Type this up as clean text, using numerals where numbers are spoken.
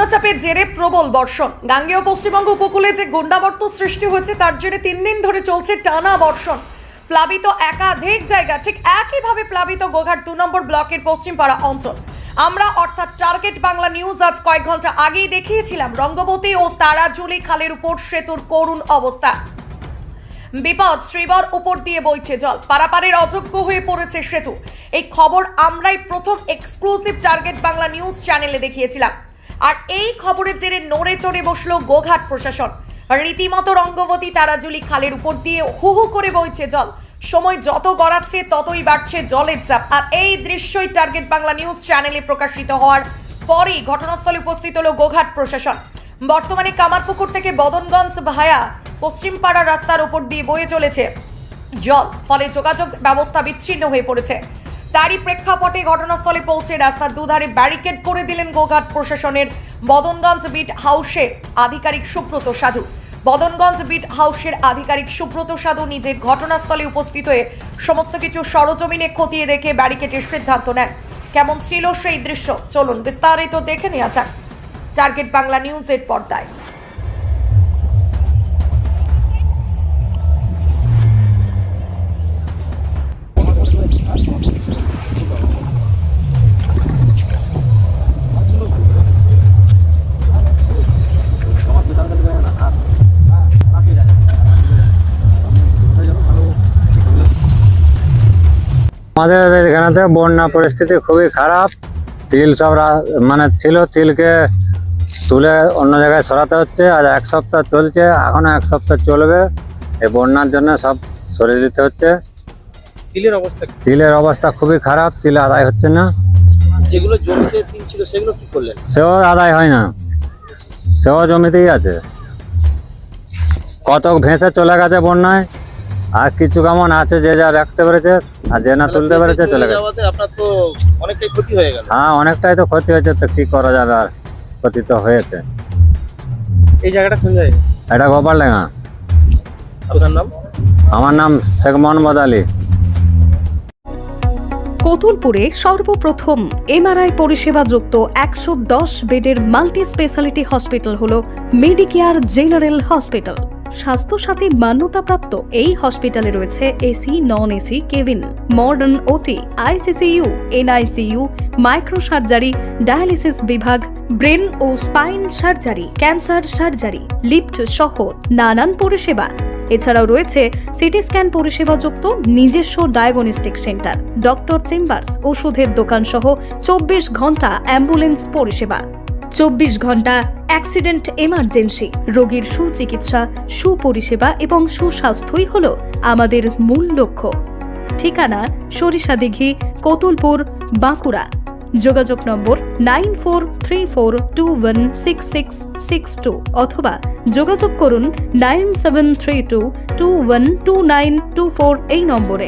নিম্নচাপের জেরে প্রবল বর্ষণ। গাঙ্গেয় পশ্চিমবঙ্গ উপকূলে যে গন্ডাবর্ত সৃষ্টি হয়েছে তার জেরে 3 দিন ধরে চলছে টানা বর্ষণ। প্লাবিত একাধিক জায়গা, ঠিক একইভাবে প্লাবিত গোঘাট 2 নম্বর ব্লকের পশ্চিমপাড়া অঞ্চল। আমরা অর্থাৎ টার্গেট বাংলা নিউজ আজ কয়েক ঘন্টা আগেই দেখিয়েছিলাম রঙ্গবতী ও তারাজুলি খালের উপর সেতুর করুণ অবস্থা। বিপদ, শ্রীবর উপর দিয়ে বইছে জল, পারাপারের অযোগ্য হয়ে পড়েছে সেতু। এই খবর আমরাই প্রথম এক্সক্লুসিভ টার্গেট বাংলা নিউজ চ্যানেলে দেখিয়েছিলাম। আর এই খবরের জেরে নড়ে চড়ে বসলো গোঘাট প্রশাসন। রীতিমতো রঙ্গবতী তারাজুলি খালের উপর দিয়ে হু হু করে বইছে জল। সময় যত গড়াচ্ছে ততই বাড়ছে জলের চাপ। আর এই দৃশ্যই টার্গেট বাংলা নিউজ চ্যানেলে প্রকাশিত হওয়ার পরেই ঘটনাস্থলে উপস্থিত হলো গোঘাট প্রশাসন। বর্তমানে কামারপুকুর থেকে বদনগঞ্জ ভায়া পশ্চিমপাড়া রাস্তার উপর দিয়ে বয়ে চলেছে জল, ফলে যোগাযোগ ব্যবস্থা বিচ্ছিন্ন হয়ে পড়েছে। তারই প্রেক্ষাপটে ঘটনাস্থলে পৌঁছে রাস্তার দুধারে ব্যারিকেড করে দিলেন গোঘাট প্রশাসনের বদনগঞ্জ বিট হাউসের আধিকারিক সুব্রত সাধু। বদনগঞ্জ বিট হাউসের আধিকারিক সুব্রত সাধু নিজের ঘটনাস্থলে উপস্থিত হয়ে সমস্ত কিছু সরজমিনে খতিয়ে দেখে ব্যারিকেডের সিদ্ধান্ত নেন। কেমন ছিল সেই দৃশ্য, চলুন বিস্তারিত দেখে নেওয়া যাক টার্গেট বাংলা নিউজের পর্দায়। আমাদের এখানে বন্যা পরিস্থিতি খুবই খারাপ। তিল সব মানে ছিল, তিলকে তুলে অন্য জায়গায় সরাতে হচ্ছে। আর 1 সপ্তাহ চলছে, এখনো 1 সপ্তাহ চলবে। এই বন্যার জন্য সব সরিয়ে দিতে হচ্ছে। তিলের অবস্থা খুবই খারাপ, তিল আদায় হচ্ছে না। যেগুলো জমিতে তিল ছিল সেগুলো কি করলেন? সেও আদায় হয় না, সেও জমিতেই আছে। কত ভেসে চলে গেছে বন্যায়, আর কিছু কেমন আছে যে যা রাখতে পেরেছে, আর যে না তুলতে পেরেছে চলে গেছে। আপনার তো অনেকটাই ক্ষতি হয়ে গেল। হ্যাঁ, অনেকটাই তো ক্ষতি হয়েছে, তো কি করা যাবে, আর ক্ষতি তো হয়েছে। এই জায়গাটা কোন জায়গা? এটা গোপালডাঙ্গা। আপনার নাম? আমার নাম শেখ মোহাম্মদ আলী। কতুলপুরে সর্বপ্রথম এমআরআই পরিষেবা যুক্ত 110 বেডের মাল্টি স্পেশালিটি হসপিটাল হলো মেডিকেয়ার জেনারেল হসপিটাল। স্বাস্থ্যসাথী মান্যতাপ্রাপ্ত এই হসপিটালে রয়েছে AC, non AC cabin, modern OT, ICCU, NICU, micro surgery, dialysis বিভাগ, ব্রেন ও spine surgery, cancer surgery, lift সহ নানান পরিষেবা। এছাড়াও রয়েছে সিটি স্ক্যান পরিষেবাযুক্ত নিজস্ব ডায়াগনস্টিক সেন্টার, ডক্টর চেম্বার্স, ওষুধের দোকান সহ 24 ঘন্টা অ্যাম্বুলেন্স পরিষেবা। 24 ঘন্টা অ্যাক্সিডেন্ট এমার্জেন্সি। রোগীর সুচিকিৎসা, সুপরিষেবা এবং সুস্বাস্থ্যই হল আমাদের মূল লক্ষ্য। ঠিকানা সরিষাদিঘি, কতুলপুর, বাঁকুড়া। যোগাযোগ নম্বর 9434216662 অথবা যোগাযোগ করুন 9732212924 এই নম্বরে।